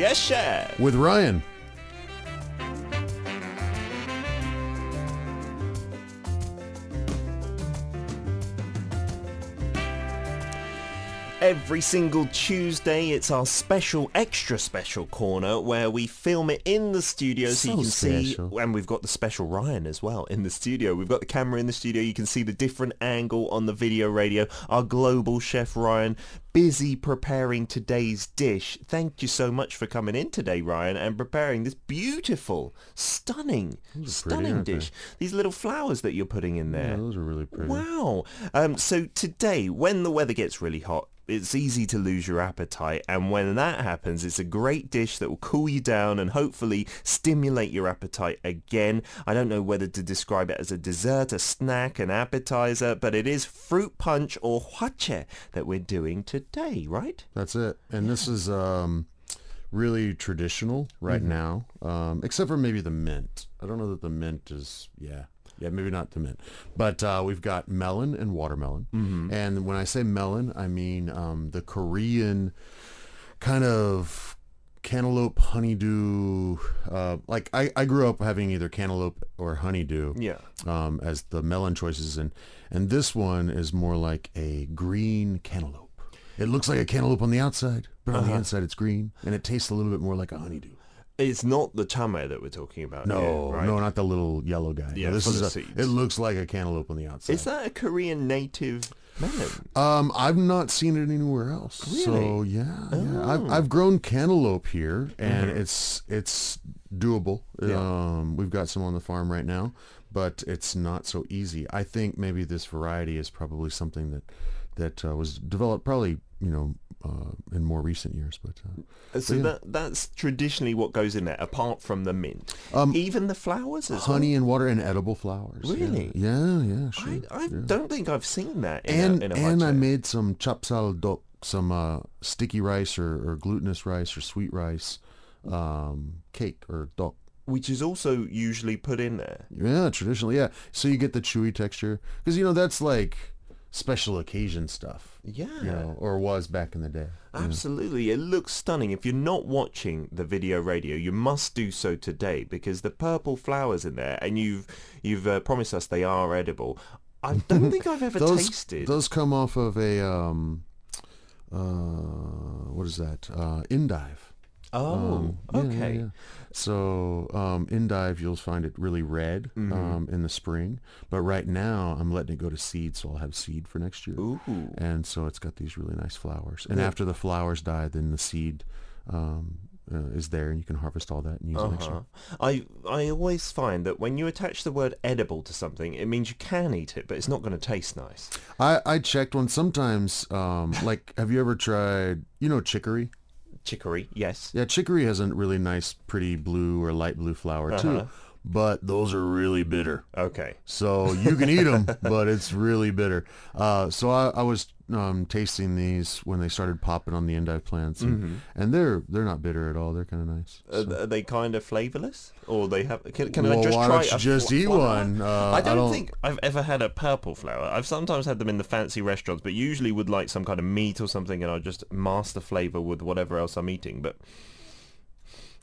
Yes, chef. With Ryan. Every single Tuesday, it's our special, extra special corner where we film it in the studio so you can see, and we've got the special Ryan as well in the studio. We've got the camera in the studio. You can see the different angle on the video radio. Our global chef Ryan, busy preparing today's dish. Thank you so much for coming in today, Ryan, and preparing this beautiful, stunning dish. These little flowers that you're putting in there. Yeah, those are really pretty. Wow. So today, when the weather gets really hot, it's easy to lose your appetite, and when that happens, it's a great dish that will cool you down and hopefully stimulate your appetite again. I don't know whether to describe it as a dessert, a snack, an appetizer, but it is fruit punch or hwache that we're doing today, right? That's it. And this is really traditional right now, except for maybe the mint. I don't know that the mint is, yeah, maybe not the mint. But we've got melon and watermelon. And when I say melon, I mean the Korean kind of cantaloupe honeydew. Like I grew up having either cantaloupe or honeydew as the melon choices. And this one is more like a green cantaloupe. It looks like a cantaloupe on the outside, but on the inside it's green. And it tastes a little bit more like a honeydew. It's not the chame that we're talking about. No, here, right? No, not the little yellow guy. Yeah, no, seeds. It looks like a cantaloupe on the outside. Is that a Korean native melon? I've not seen it anywhere else. Really? So yeah. I've grown cantaloupe here, and it's doable. Yeah. We've got some on the farm right now, but it's not so easy. I think maybe this variety is probably something that was developed probably in more recent years, but that's traditionally what goes in there, apart from the mint. Even the flowers as honey well? and water and edible flowers. Really? Yeah, sure. I don't think I've seen that in a and I hwache. made some chapsal dok, some sticky rice or glutinous rice or sweet rice cake or dok. Which is also usually put in there. Yeah, traditionally, yeah. So you get the chewy texture. Because, that's like special occasion stuff. Yeah. Or was back in the day. Absolutely. It looks stunning. If you're not watching the video radio, you must do so today, because the purple flowers in there, and you've promised us they are edible. I don't think I've ever tasted. Those come off of a, what is that? Endive. Oh, okay. Yeah. So endive, you'll find it really red in the spring, but right now I'm letting it go to seed, so I'll have seed for next year. Ooh. And so it's got these really nice flowers. And after the flowers die, then the seed is there, and you can harvest all that and use it next year. I always find that when you attach the word edible to something, it means you can eat it, but it's not going to taste nice. I checked one sometimes. Like, have you ever tried, chicory? Chicory, yes. Yeah, chicory has a really nice, pretty blue or light blue flower too, but those are really bitter. Okay. So you can eat them, but it's really bitter. So I was tasting these when they started popping on the endive plants, and they're not bitter at all. They're kind of nice. Are they kind of flavorless, or they have? Can well, I just why try? Don't you just eat one. I don't think I've ever had a purple flower. I've sometimes had them in the fancy restaurants, but usually with like some kind of meat or something, and I just mask the flavor with whatever else I'm eating. But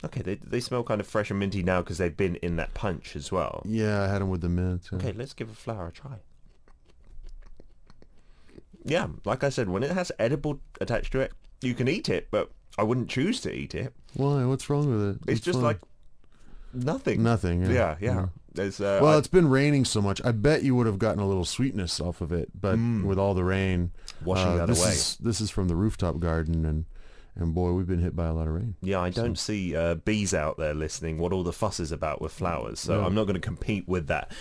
okay, they smell kind of fresh and minty now because they've been in that punch as well. Yeah, I had them with the mint. Okay, let's give a flower a try. Yeah, like I said, when it has edible attached to it, you can eat it, but I wouldn't choose to eat it. Why? What's wrong with it? It's just fun. Like nothing. Nothing. Yeah. There's, well, it's been raining so much. I bet you would have gotten a little sweetness off of it, but with all the rain, washing that away. This is from the rooftop garden, and boy, we've been hit by a lot of rain. Yeah, I don't see bees out there listening what all the fuss is about with flowers, so I'm not going to compete with that.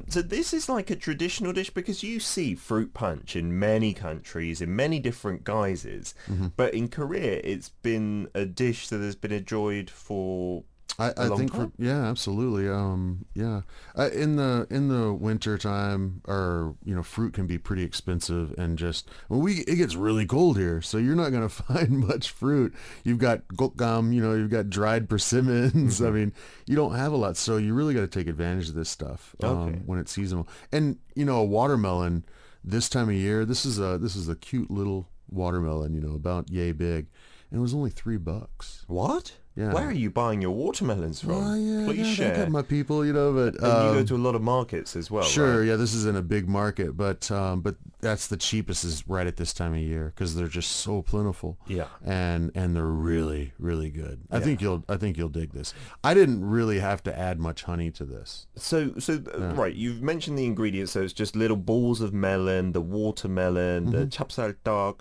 So this is like a traditional dish, because you see fruit punch in many countries, in many different guises, but in Korea it's been a dish that has been enjoyed for I think absolutely. In the winter time, fruit can be pretty expensive, and it gets really cold here, so you're not going to find much fruit. You've got gokgam, you've got dried persimmons. I mean, you don't have a lot, so you really got to take advantage of this stuff when it's seasonal. And a watermelon this time of year, this is a cute little watermelon, about yay big, and it was only $3. What? Yeah. Where are you buying your watermelons from? Well, yeah, Please share. I got my people, but And you go to a lot of markets as well, sure, right? yeah, this isn't a big market, but that's the cheapest is right at this time of year because they're just so plentiful. Yeah. And they're really, really good. I think you'll dig this. I didn't really have to add much honey to this. So right, you've mentioned the ingredients. So it's just little balls of melon, the watermelon, the chapsaltak.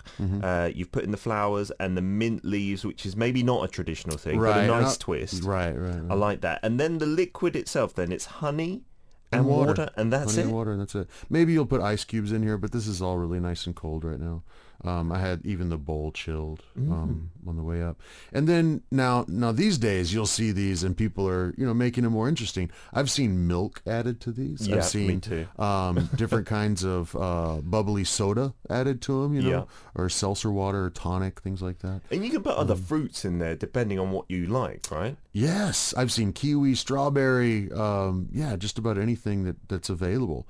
You've put in the flowers and the mint leaves, which is maybe not a traditional thing, but a nice twist. Right. I like that. And then the liquid itself, then it's honey and water, and that's honey it. And water, and that's it. Maybe you'll put ice cubes in here, but this is all really nice and cold right now. I had even the bowl chilled on the way up. And then now these days you'll see these and people are, making it more interesting. I've seen milk added to these. Yeah, I've seen me too. different kinds of bubbly soda added to them, or seltzer water or tonic, things like that. And you can put other fruits in there depending on what you like, right? Yes, I've seen kiwi, strawberry, just about anything that's available.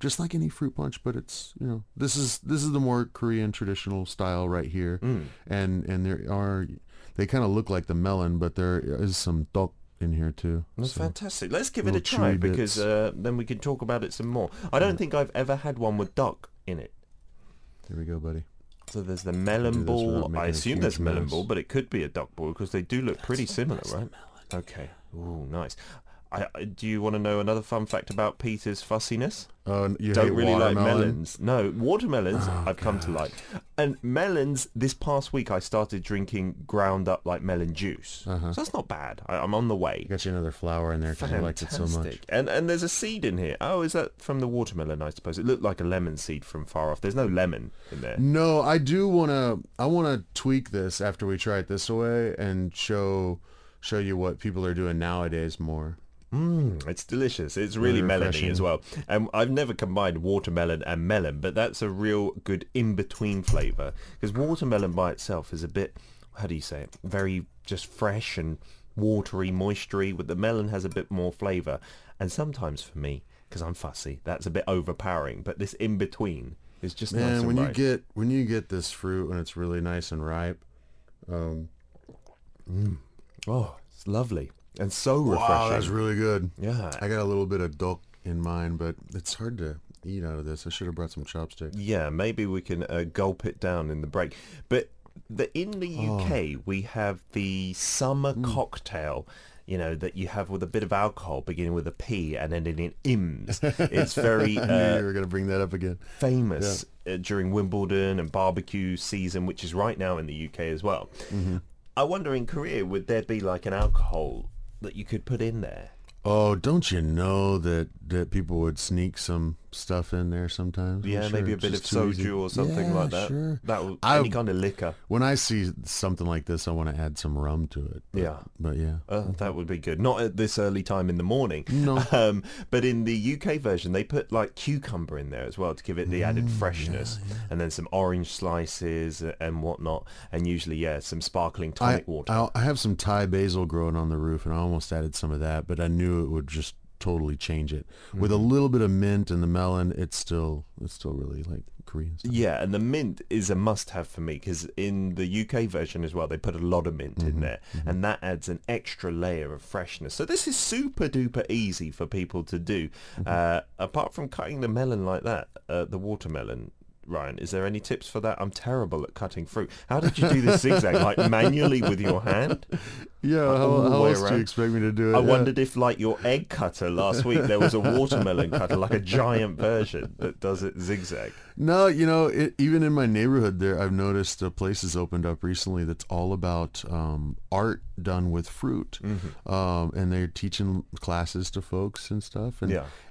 Just like any fruit punch, but it's this is the more Korean traditional style right here, and they kind of look like the melon, but there is some tok in here too. That's fantastic. Let's give it a try because then we can talk about it some more. I don't think I've ever had one with duck in it. Here we go, buddy. So there's the melon ball. I assume there's melon ball, but it could be a duck ball because they do look pretty similar, right? Okay. Ooh, nice. Do you want to know another fun fact about Peter's fussiness? You don't hate really watermelon? like melons. No, watermelons I've come to like. And melons, this past week I started drinking ground up like melon juice. So that's not bad. I'm on the way. Got you another flower in there because I liked it so much. And there's a seed in here. Oh, is that from the watermelon, I suppose? It looked like a lemon seed from far off. There's no lemon in there. No, I want to tweak this after we try it this way and show you what people are doing nowadays more. It's delicious. It's really melony as well. And I've never combined watermelon and melon, but that's a real good in-between flavour. Because watermelon by itself is a bit, how do you say it, very just fresh and watery, moistury, but the melon has a bit more flavour. And sometimes for me, because I'm fussy, that's a bit overpowering. But this in-between is just nice and right. When you get this fruit when it's really nice and ripe, oh, it's lovely. And so refreshing. Wow, that's really good. Yeah. I got a little bit of dok in mine, but it's hard to eat out of this. I should have brought some chopsticks. Yeah, maybe we can gulp it down in the break. But in the UK, we have the summer cocktail, that you have with a bit of alcohol, beginning with a P and ending in ims. It's very... I knew you were going to bring that up again. Famous during Wimbledon and barbecue season, which is right now in the UK as well. I wonder in Korea, would there be like an alcohol that you could put in there? Oh, don't you know that people would sneak some stuff in there sometimes? Yeah, maybe a bit of soju or something like that. Sure. Any kind of liquor. When I see something like this, I want to add some rum to it. But yeah. That would be good. Not at this early time in the morning. No. But in the UK version, they put like cucumber in there as well to give it the added freshness. And then some orange slices and whatnot. And usually, some sparkling tonic water. I have some Thai basil growing on the roof, and I almost added some of that, but I knew it would just totally change it. With a little bit of mint and the melon, it's still really like Korean stuff. Yeah, and the mint is a must-have for me because in the UK version as well, they put a lot of mint in there, and that adds an extra layer of freshness. So this is super duper easy for people to do. Apart from cutting the melon like that, the watermelon. Ryan, is there any tips for that? I'm terrible at cutting fruit. How did you do this zigzag? Like manually with your hand? Yeah, how else do you expect me to do it? I wondered if, like your egg cutter last week, there was a watermelon cutter, like a giant version that does it zigzag. No, even in my neighborhood there, I've noticed places opened up recently that's all about art done with fruit. And they're teaching classes to folks and stuff.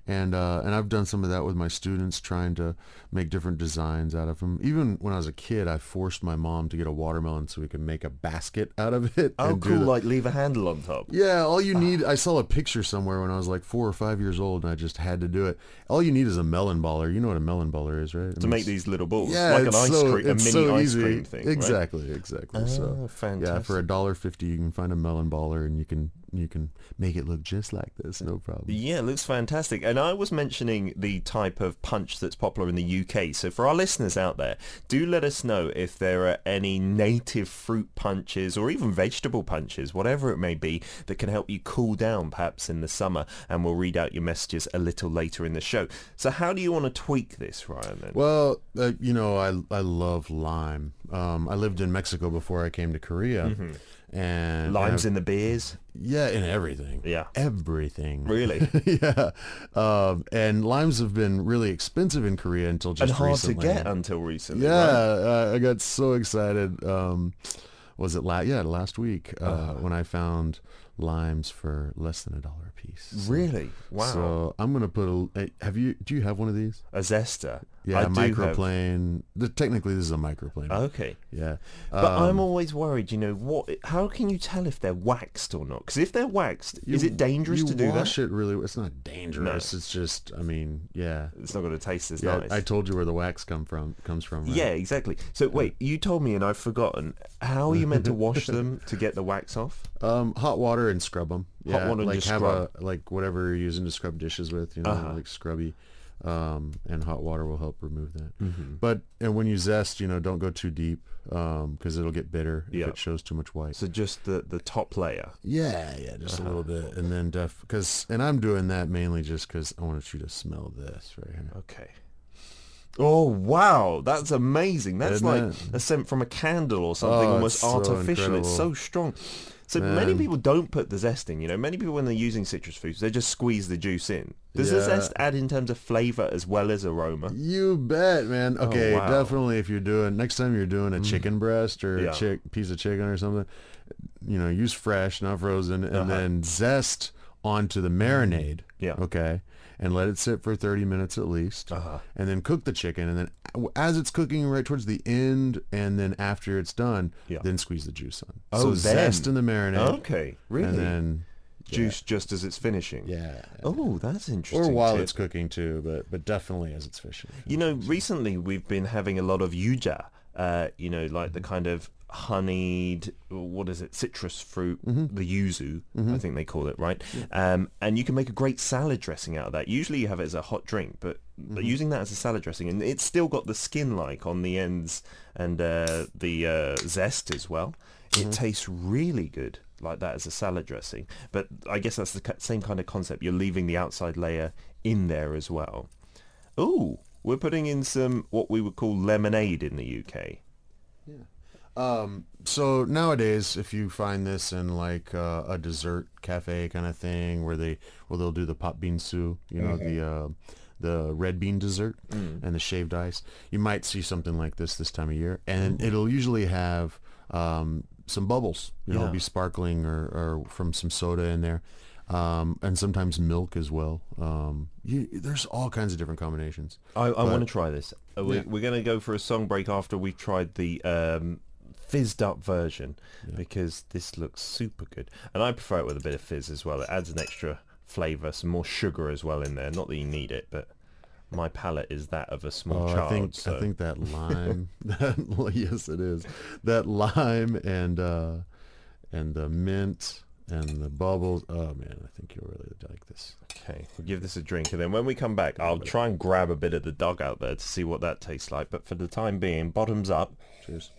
And I've done some of that with my students, trying to make different designs out of them. Even when I was a kid, I forced my mom to get a watermelon so we could make a basket out of it. Oh, cool. Like leave a handle on top. Yeah, all you need, I saw a picture somewhere when I was like 4 or 5 years old, and I just had to do it. All you need is a melon baller. You know what a melon baller is, right? To make these little balls. Yeah, like an ice cream, a mini ice cream thing. Exactly, right? exactly. So fantastic. yeah, for $1.50 you can find a melon baller, and you can you can make it look just like this, no problem. Yeah, it looks fantastic. And I was mentioning the type of punch that's popular in the UK. So for our listeners out there, do let us know if there are any native fruit punches or even vegetable punches, whatever it may be, that can help you cool down perhaps in the summer. And we'll read out your messages a little later in the show. So how do you want to tweak this, Ryan? Then? Well, you know, I love lime. I lived in Mexico before I came to Korea. And limes in the beers? Yeah, in everything. Yeah. Everything. Really? Yeah. And limes have been really expensive in Korea until just recently. And hard to get until recently. Yeah. Right? I got so excited. Was it last week when I found limes for less than $1 a piece. Really? Wow. So I'm gonna put do you have one of these? A zester? Yeah, a microplane. Technically, this is a microplane. Okay. Yeah. But I'm always worried, you know, how can you tell if they're waxed or not? Because if they're waxed, is it dangerous to do that? You wash it really. It's not dangerous. No. It's just, I mean, yeah. It's not going to taste as nice. I told you where the wax comes from. Right? Yeah, exactly. So wait, you told me and I've forgotten. How are you meant to wash them to get the wax off? Hot water and scrub them. Yeah, hot water and just scrub. Like whatever you're using to scrub dishes with, you know, like scrubby. And hot water will help remove that. But when you zest, you know, don't go too deep because it'll get bitter if it shows too much white. So just the top layer. Yeah, just a little bit, and then and I'm doing that mainly just because I want you to smell this right here. Okay. Oh wow, that's amazing. That's like a scent from a candle or something, almost artificial. It's so strong. So many people don't put the zest in, you know. Many people, when they're using citrus fruits, they just squeeze the juice in. Does the zest add in terms of flavor as well as aroma? You bet, man. Okay, definitely if you're next time you're doing a chicken breast or a piece of chicken or something, you know, use fresh, not frozen, and then zest onto the marinade. Yeah. Okay. And let it sit for 30 minutes at least, and then cook the chicken, and then as it's cooking right towards the end, and then after it's done, then squeeze the juice on. So zest in the marinade. Okay, really? And then juice just as it's finishing. Yeah. Oh, that's interesting. Or while it's cooking too, but definitely as it's finishing. You know, recently we've been having a lot of yuja, you know, like the kind of honeyed, citrus fruit, the yuzu, I think they call it, right? And you can make a great salad dressing out of that. Usually you have it as a hot drink, but using that as a salad dressing, and it's still got the skin-like on the ends and the zest as well. It tastes really good like that as a salad dressing. But I guess that's the same kind of concept. You're leaving the outside layer in there as well. Ooh, we're putting in some what we would call lemonade in the UK. So nowadays, if you find this in like a dessert cafe kind of thing where they'll do the pot bean su, you know, the red bean dessert and the shaved ice, you might see something like this time of year, and it'll usually have some bubbles, you know, it'll be sparkling or from some soda in there, and sometimes milk as well. There's all kinds of different combinations. I want to try this. We're going to go for a song break after we've tried the fizzed up version because this looks super good, and I prefer it with a bit of fizz as well. It adds an extra flavor, some more sugar as well in there. Not that you need it, but my palate is that of a small child. I think that lime, yes it is, that lime and the mint and the bubbles. Oh man, I think you'll really like this. Okay, we'll give this a drink, and then when we come back, I'll try and grab a bit of the dog out there to see what that tastes like. But for the time being, bottoms up. Cheers.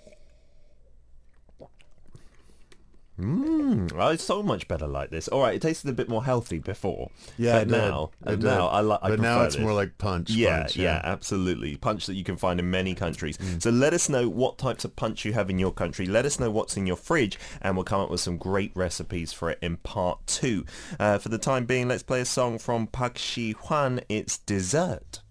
It's so much better like this. All right, it tasted a bit more healthy before. Yeah, but now I prefer now it's this. More like punch. Yeah, absolutely. Punch that you can find in many countries. So let us know what types of punch you have in your country. Let us know what's in your fridge, and we'll come up with some great recipes for it in part 2. For the time being, let's play a song from Park Shi-hwan. It's Dessert.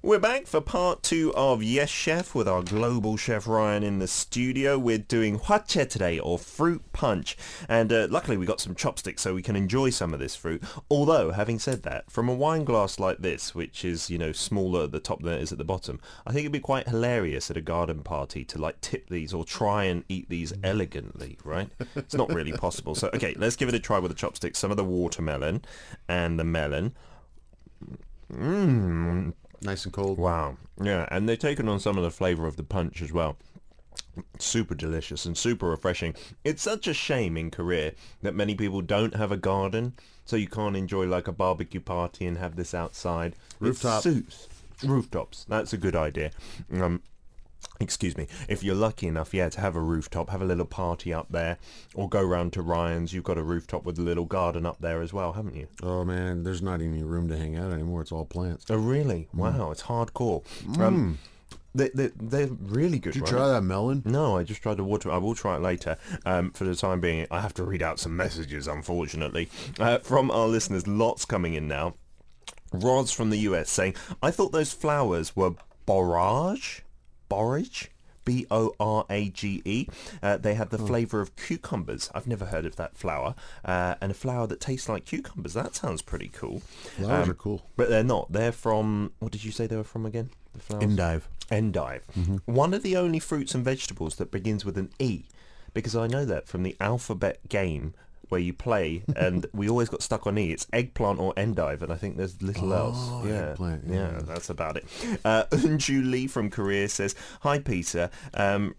We're back for part 2 of Yes Chef with our global chef Ryan in the studio. We're doing hwachae today, or fruit punch, and luckily we got some chopsticks so we can enjoy some of this fruit. Although, having said that, from a wine glass like this, which is, you know, smaller at the top than it is at the bottom, I think it'd be quite hilarious at a garden party to like tip these or try and eat these elegantly, right? It's not really possible. So okay, let's give it a try with the chopsticks. Some of the watermelon and the melon. Nice and cold. Wow. Yeah, and they've taken on some of the flavour of the punch as well. Super delicious and super refreshing. It's such a shame in Korea that many people don't have a garden, so you can't enjoy like a barbecue party and have this outside. Rooftop. It suits. Rooftops. That's a good idea. Excuse me. If you're lucky enough, to have a rooftop, have a little party up there, or go round to Ryan's. You've got a rooftop with a little garden up there as well, haven't you? Oh man, there's not any room to hang out anymore. It's all plants. Oh really? Wow, it's hardcore. They're really good. Did you try that melon? No, I just tried the water. I will try it later. For the time being, I have to read out some messages, unfortunately, from our listeners. Lots coming in now. Roz from the US saying, I thought those flowers were borage? B-O-R-A-G-E. They have the flavour of cucumbers. I've never heard of that flower. And a flower that tastes like cucumbers. That sounds pretty cool. Flowers are cool. But they're not. They're from... What did you say they were from again? The flowers? Endive. Endive. One of the only fruits and vegetables that begins with an E. Because I know that from the alphabet game where you play, and we always got stuck on E. It's eggplant or endive, and I think there's little else. Yeah, eggplant, yeah, that's about it. Unju Lee from Korea says, hi Peter,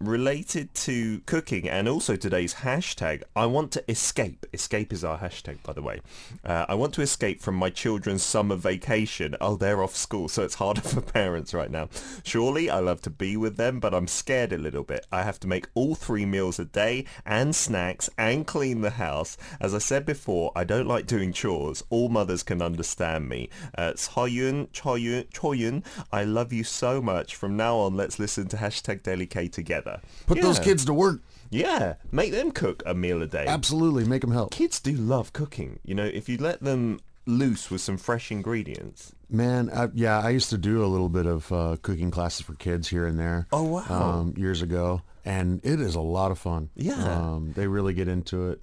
related to cooking and also today's hashtag, I want to escape. Escape is our hashtag, by the way. I want to escape from my children's summer vacation. Oh, they're off school, so it's harder for parents right now. Surely I love to be with them, but I'm scared a little bit. I have to make all 3 meals a day and snacks and clean the house. As I said before, I don't like doing chores. All mothers can understand me. Choyun, I love you so much. From now on, let's listen to hashtag Daily K together. Put those kids to work. Yeah, make them cook a meal a day. Absolutely, make them help. Kids do love cooking. You know, if you let them loose with some fresh ingredients. Man, I used to do a little bit of cooking classes for kids here and there. Oh, wow. Years ago. And it is a lot of fun. Yeah. They really get into it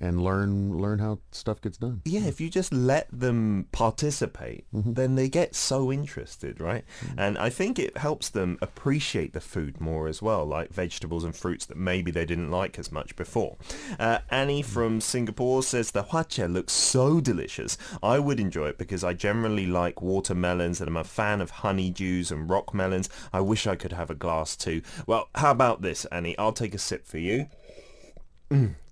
and learn how stuff gets done. Yeah, if you just let them participate, then they get so interested, right? And I think it helps them appreciate the food more as well, like vegetables and fruits that maybe they didn't like as much before. Annie from Singapore says the hwachae looks so delicious. I would enjoy it because I generally like watermelons and I'm a fan of honeydews and rock melons. I wish I could have a glass too. Well, how about this, Annie? I'll take a sip for you.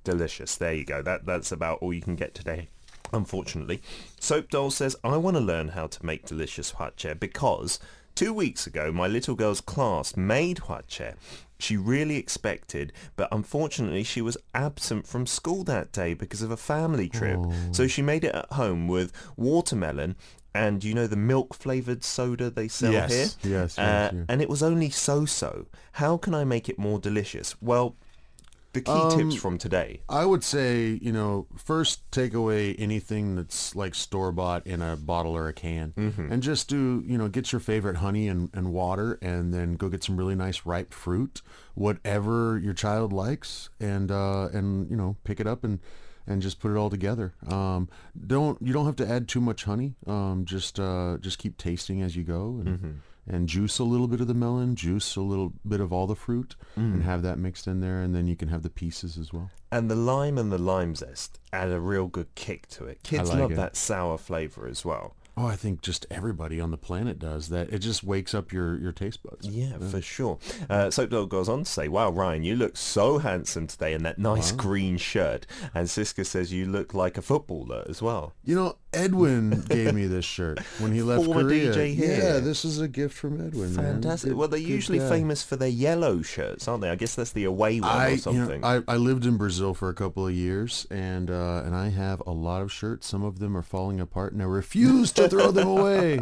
Delicious. There you go. That's about all you can get today, unfortunately. Soap Doll says, I want to learn how to make delicious hwachae because 2 weeks ago my little girl's class made hwachae. She really expected, but unfortunately she was absent from school that day because of a family trip. So she made it at home with watermelon and, you know, the milk-flavoured soda they sell here? Yes. And it was only so-so. How can I make it more delicious? Well, the key tips from today. I would say, first take away anything that's like store-bought in a bottle or a can and just do, get your favorite honey and water and then go get some really nice ripe fruit, whatever your child likes, and pick it up and just put it all together. You don't have to add too much honey. Just keep tasting as you go and juice a little bit of the melon, juice a little bit of all the fruit, and have that mixed in there, and then you can have the pieces as well. And the lime and the lime zest add a real good kick to it. Kids love that sour flavour as well. Oh, I think just everybody on the planet does that. It just wakes up your taste buds. Yeah, for sure. Soap Dog goes on to say, wow, Ryan, you look so handsome today in that nice green shirt. And Siska says you look like a footballer as well. Edwin gave me this shirt when he left Former Korea. DJ here. Yeah, this is a gift from Edwin. Fantastic. Man. Well, they're usually famous for their yellow shirts, aren't they? I guess that's the away one or something. I lived in Brazil for a couple of years, and I have a lot of shirts. Some of them are falling apart, and I refuse to throw them away.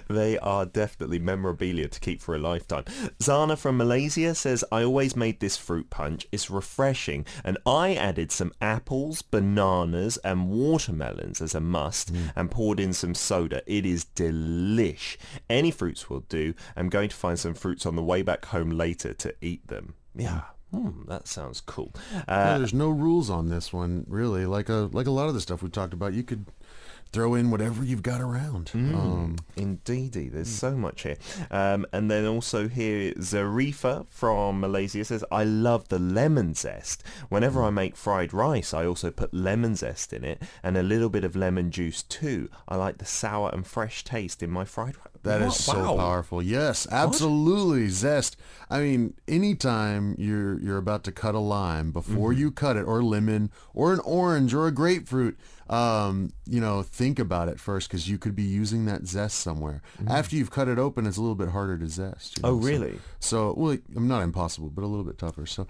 They are definitely memorabilia to keep for a lifetime. Zana from Malaysia says, I always made this fruit punch. It's refreshing, and I added some apples, bananas, and watermelons as a must, and poured in some soda. It is delish. Any fruits will do. I'm going to find some fruits on the way back home later to eat them. Yeah. That sounds cool. There's no rules on this one, really. Like a lot of the stuff we talked about, you could throw in whatever you've got around. Indeedy, there's so much here. And then also here, Zarifa from Malaysia says, I love the lemon zest. Whenever I make fried rice, I also put lemon zest in it and a little bit of lemon juice too. I like the sour and fresh taste in my fried rice. That is so powerful. Yes, absolutely. Zest. I mean, anytime you're about to cut a lime, before you cut it, or lemon, or an orange, or a grapefruit, you know, think about it first, because you could be using that zest somewhere. After you've cut it open, it's a little bit harder to zest. You know? Oh, really? So, well, not impossible, but a little bit tougher. So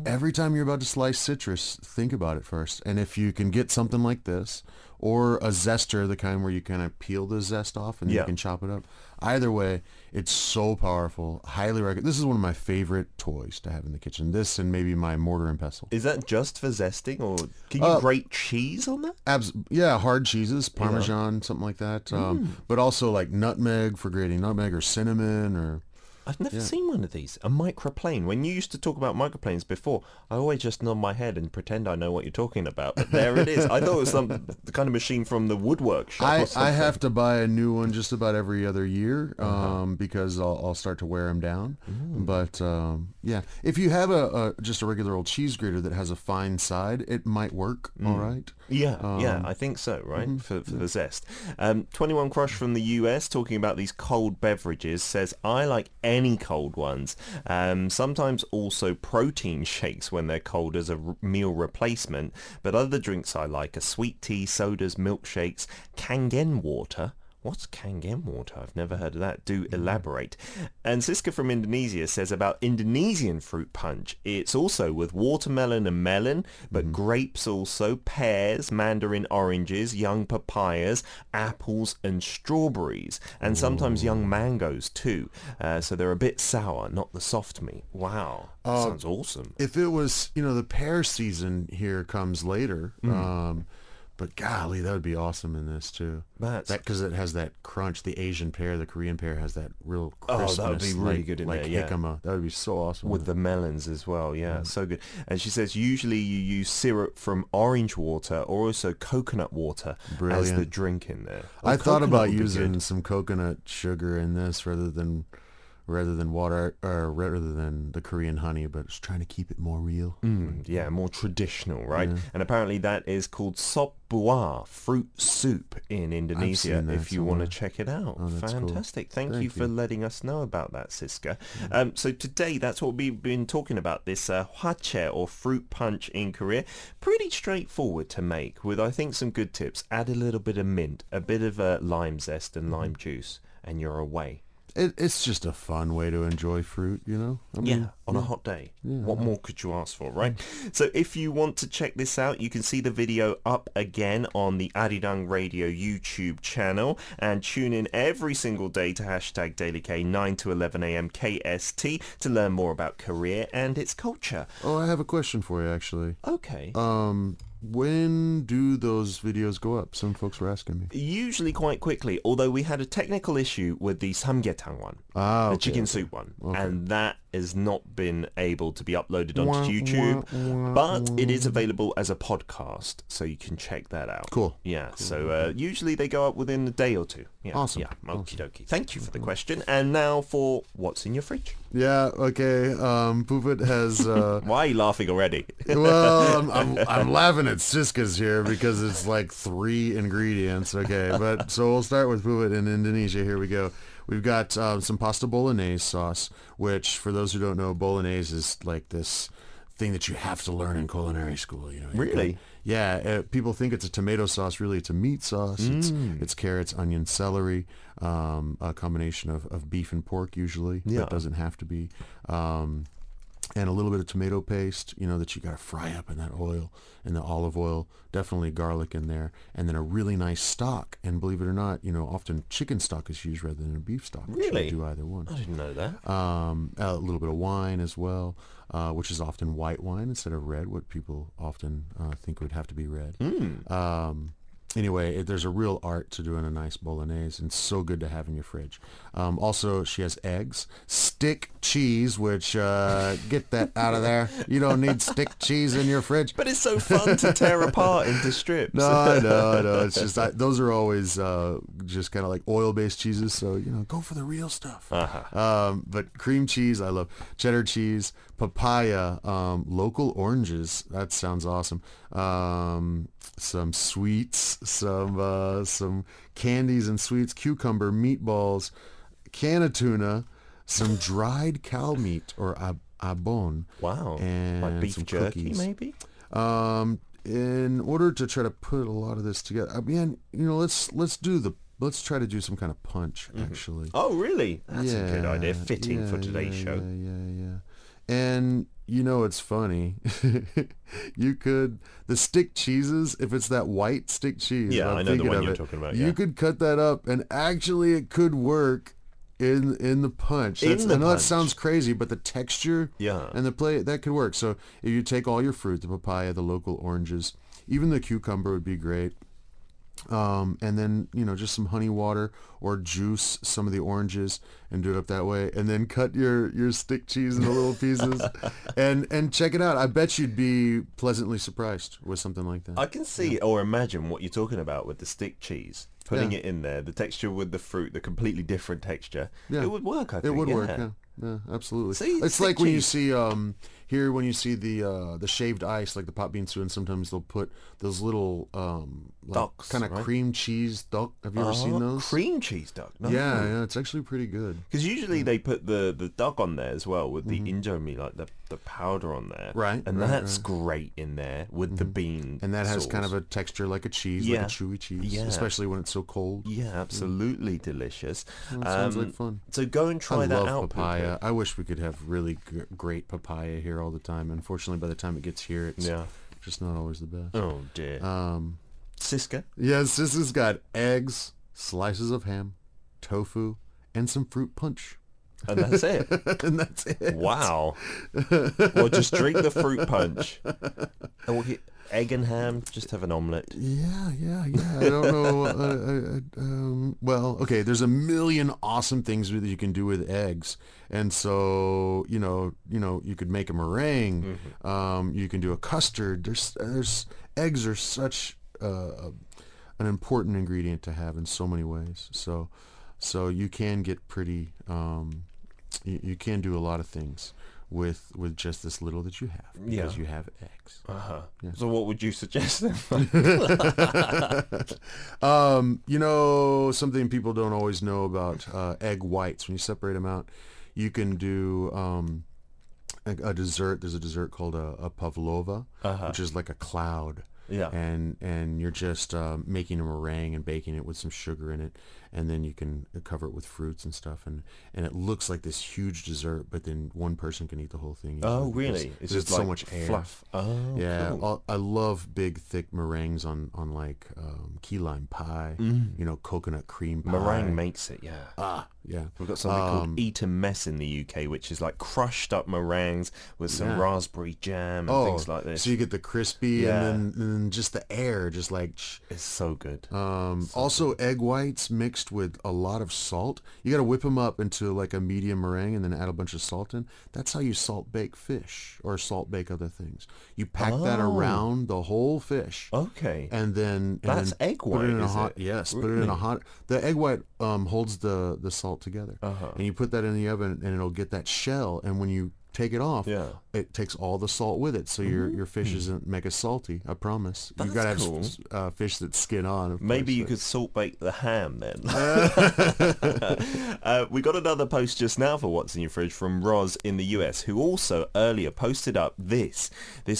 every time you're about to slice citrus, think about it first. And if you can get something like this, or a zester, the kind where you kind of peel the zest off and you can chop it up. Either way, it's so powerful. Highly recommend. This is one of my favorite toys to have in the kitchen. This and maybe my mortar and pestle. Is that just for zesting, or can you grate cheese on that? Yeah, hard cheeses, Parmesan, something like that. But also like nutmeg for grating nutmeg, or cinnamon, or... I've never seen one of these. A microplane. When you used to talk about microplanes before, I always just nod my head and pretend I know what you're talking about. But there it is. I thought it was the kind of machine from the woodwork shop. I have to buy a new one just about every other year because I'll start to wear them down. But yeah, if you have just a regular old cheese grater that has a fine side, it might work all right. Yeah, I think so, right? For the zest. 21 Crush from the US, talking about these cold beverages, says, I like any cold ones. Sometimes also protein shakes when they're cold as a meal replacement. But other drinks I like are sweet tea, sodas, milkshakes, Kangen water. What's Kangen water? I've never heard of that. Do elaborate. And Siska from Indonesia says about Indonesian fruit punch. It's also with watermelon and melon, but grapes also, pears, mandarin oranges, young papayas, apples and strawberries, and sometimes young mangoes too. So they're a bit sour, not the soft meat. Wow. Sounds awesome. If it was, you know, the pear season here comes later, but golly, that would be awesome in this too. Because it has that crunch. The Asian pear, the Korean pear has that real crispness. That would be really good in there. Jicama. That would be so awesome. With the melons as well. Yeah, so good. And she says usually you use syrup from orange water or also coconut water as the drink in there. I thought about using some coconut sugar in this rather than water, or rather than the Korean honey, but it's trying to keep it more real. Yeah, more traditional, right? And apparently that is called sop buah, fruit soup in Indonesia, if you want to check it out. Fantastic. Cool. Thank you for letting us know about that, Siska. So today, that's what we've been talking about, this hwachae, or fruit punch in Korea. Pretty straightforward to make, with I think some good tips. Add a little bit of mint, a bit of lime zest and lime juice, and you're away. It's just a fun way to enjoy fruit, you know? I mean, on a hot day. What more could you ask for, right? So if you want to check this out, you can see the video up again on the Arirang Radio YouTube channel, and tune in every single day to hashtag DailyK 9 to 11 a.m. KST to learn more about Korea and its culture. Oh, I have a question for you, actually. Okay. When do those videos go up? Some folks were asking me. Usually quite quickly, although we had a technical issue with the samgyetang one, the chicken soup one, and that has not been able to be uploaded onto YouTube, but it is available as a podcast, so you can check that out. Cool. Yeah, so usually they go up within a day or two. Yeah, awesome. Yeah, okie dokie. Thank you for the question. And now for what's in your fridge. Yeah, okay. Poopit has... Why are you laughing already? Well, I'm laughing at Siska's here because it's like 3 ingredients. Okay, but so we'll start with Poopit in Indonesia. Here we go. We've got some pasta bolognese sauce, which, for those who don't know, bolognese is like this thing that you have to learn in culinary school. You know, really? Yeah, people think it's a tomato sauce. Really, it's a meat sauce. It's carrots, onion, celery, a combination of beef and pork usually. That doesn't have to be. And a little bit of tomato paste, you know, that you got to fry up in that oil, in the olive oil, definitely garlic in there, and then a really nice stock. And believe it or not, you know, often chicken stock is used rather than a beef stock. Really? You do either one. I didn't know that. A little bit of wine as well, which is often white wine instead of red, what people often think would have to be red. Anyway, there's a real art to doing a nice bolognese, and so good to have in your fridge. Also, she has eggs, stick cheese, which get that out of there. You don't need stick cheese in your fridge. But it's so fun to tear apart into strips. No. It's just those are always just kind of like oil-based cheeses. So go for the real stuff. But cream cheese, I love cheddar cheese, papaya, local oranges. That sounds awesome. Some sweets, some candies and sweets, cucumber, meatballs, can of tuna, some dried cow meat or abon. Wow. And like beef some jerky, cookies. maybe? In order to try to put a lot of this together, I mean, let's try to do some kind of punch, actually. Oh, really? That's a good idea. Fitting for today's show. Yeah. And it's funny. The stick cheeses, if it's that white stick cheese. Yeah, I know the one you're talking about. You could cut that up, and actually it could work in the punch. I know that sounds crazy, but the texture and the play, that could work. So if you take all your fruit, the papaya, the local oranges, even the cucumber would be great. And then just some honey water or juice some of the oranges and do it up that way, and then cut your stick cheese into little pieces and check it out. I bet you'd be pleasantly surprised with something like that. I can see or imagine what you're talking about with the stick cheese, putting it in there, the texture with the fruit, the completely different texture. It would work, I think. It would work, yeah, absolutely. See, it's like when you see here when you see the shaved ice, like the pot bean soup, and sometimes they'll put those little ducks, kind of cream cheese duck. Have you ever seen those? Cream cheese duck? No. Yeah, it's actually pretty good. Because usually they put the duck on there as well with the indomie, like the powder on there. Right. And that's great in there with the bean And that has sauce. kind of a texture like a cheese, like a chewy cheese, especially when it's so cold. Yeah, absolutely delicious. Sounds like fun. So go and try that out. I love papaya. I wish we could have really great papaya here all the time. Unfortunately, by the time it gets here, it's just not always the best. Oh, dear. Siska? Yes, Siska's got eggs, slices of ham, tofu, and some fruit punch. And that's it. And that's it. Wow. Well, just drink the fruit punch. Egg and ham, just have an omelette. Yeah. I don't know. Well, okay, there's a million awesome things that you can do with eggs. And so, you could make a meringue. You can do a custard. There's eggs are such an important ingredient to have in so many ways. So you can get pretty, you can do a lot of things with just this little that you have, because you have eggs. So what would you suggest then? Something people don't always know about egg whites. When you separate them out, you can do a dessert. There's a dessert called a pavlova, which is like a cloud. Yeah. And you're just making a meringue and baking it with some sugar in it, and then you can cover it with fruits and stuff, and it looks like this huge dessert, but then one person can eat the whole thing. Oh, really? It's just so much air. Fluff. Oh, yeah. cool. I love big, thick meringues on like key lime pie, coconut cream pie. Meringue makes it, yeah. Yeah. We've got something called Eat a Mess in the UK, which is like crushed up meringues with some raspberry jam and things like this. So you get the crispy and then just the air, just like... It's so good. Also, egg whites mixed with a lot of salt. You got to whip them up into like a medium meringue and then add a bunch of salt in. That's how you salt bake fish or salt bake other things. You pack that around the whole fish. Okay. And then... That's egg white, put it in a is hot, it? Yes, Really? put it in a hot... The egg white holds the salt together. And you put that in the oven and it'll get that shell, and when you take it off, it takes all the salt with it, so your fish isn't mega salty. I promise. That's you gotta cool. have fish that's skin on. Maybe you could salt bake the ham then. We got another post just now for What's in Your Fridge from Roz in the US, who also earlier posted up this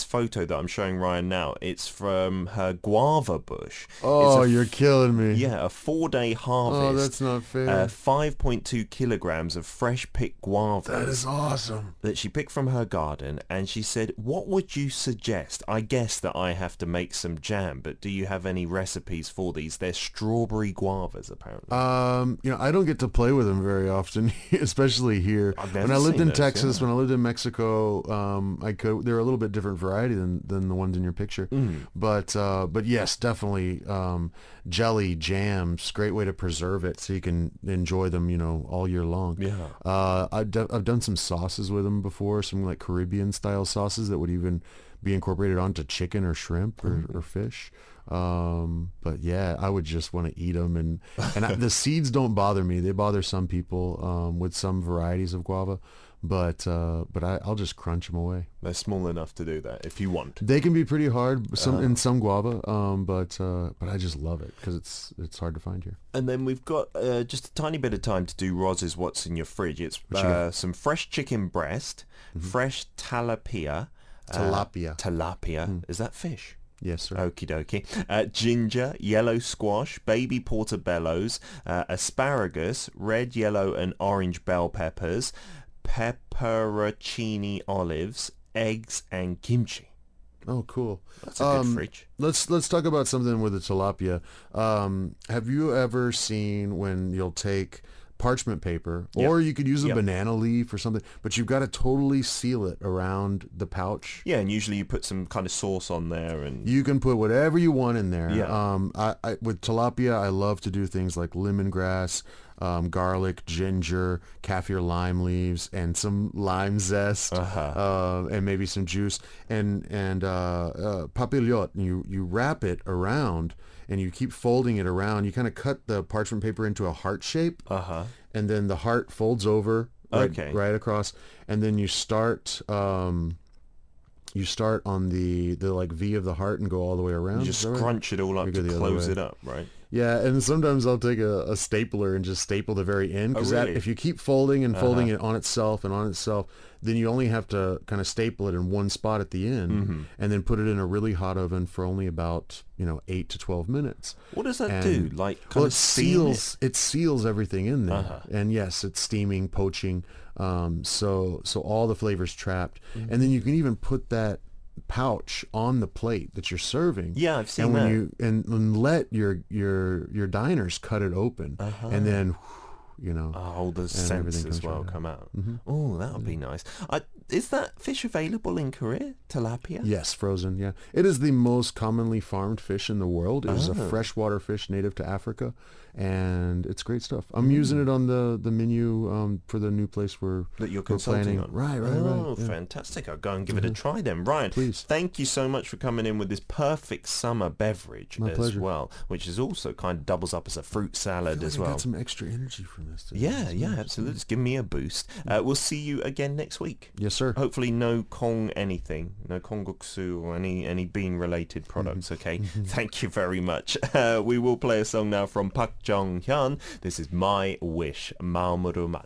photo that I'm showing Ryan now. It's from her guava bush. Oh, you're killing me. Yeah, a 4-day harvest. Oh, that's not fair. 5.2 kilograms of fresh picked guavas. That is awesome. That she picked from her garden. garden, and she said, what would you suggest? I guess that I have to make some jam, but do you have any recipes for these? They're strawberry guavas, apparently. I don't get to play with them very often, especially here. When I lived in Texas, when I lived in Mexico, they're a little bit different variety than the ones in your picture. But yes, definitely jelly, jams, great way to preserve it so you can enjoy them, all year long. Yeah. I've done some sauces with them before, some like Caribbean style sauces that would even be incorporated onto chicken or shrimp or fish. But yeah, I would just want to eat them, and the seeds don't bother me. They bother some people with some varieties of guava, but I'll just crunch them away. They're small enough to do that if you want. They can be pretty hard in some guava, but I just love it because it's hard to find here. And then we've got just a tiny bit of time to do Roz's What's in Your Fridge. It's some fresh chicken breast, fresh tilapia. Tilapia. Is that fish? Yes, sir. Okie dokie. Ginger, yellow squash, baby portobellos, asparagus, red, yellow and orange bell peppers, pepperoncini olives, eggs and kimchi. Oh, cool. That's a good fridge. Let's talk about something with the tilapia. Have you ever seen when you'll take parchment paper, or you could use a banana leaf or something, but you've got to totally seal it around the pouch? Yeah, and usually you put some kind of sauce on there, and you can put whatever you want in there. Yeah. I with tilapia, I love to do things like lemongrass, garlic, ginger, kaffir lime leaves, and some lime zest, and maybe some juice, and papillote. You wrap it around, and you keep folding it around. You kind of cut the parchment paper into a heart shape, and then the heart folds over right across, and then you start on the like V of the heart and go all the way around. You just crunch it all up to close it up, right? Yeah, and sometimes I'll take a stapler and just staple the very end, because if you keep folding and folding it on itself, then you only have to kind of staple it in one spot at the end, and then put it in a really hot oven for only about 8 to 12 minutes. What does that do? Like, it seals everything in there, and yes, it's steaming, poaching, so all the flavors trapped, and then you can even put that pouch on the plate that you're serving. Yeah, I've seen and that. And let your diners cut it open, and then all the scents as well come out. Oh, that would be nice. Is that fish available in Korea? Tilapia? Yes, frozen. Yeah, it is the most commonly farmed fish in the world. It is a freshwater fish native to Africa, and it's great stuff. I'm using it on the menu for the new place that you're consulting on. Right. Oh, fantastic! I'll go and give it a try then. Ryan, please. Thank you so much for coming in with this perfect summer beverage well, which is also kind of doubles up as a fruit salad as well. I got some extra energy from this today. Yeah, absolutely. It's giving me a boost. We'll see you again next week. Yes, sir. Hopefully no anything, no kongguksu or any bean related products. Okay. Thank you very much. We will play a song now from Park Jong-hyun. This is My Wish, 마음으로만.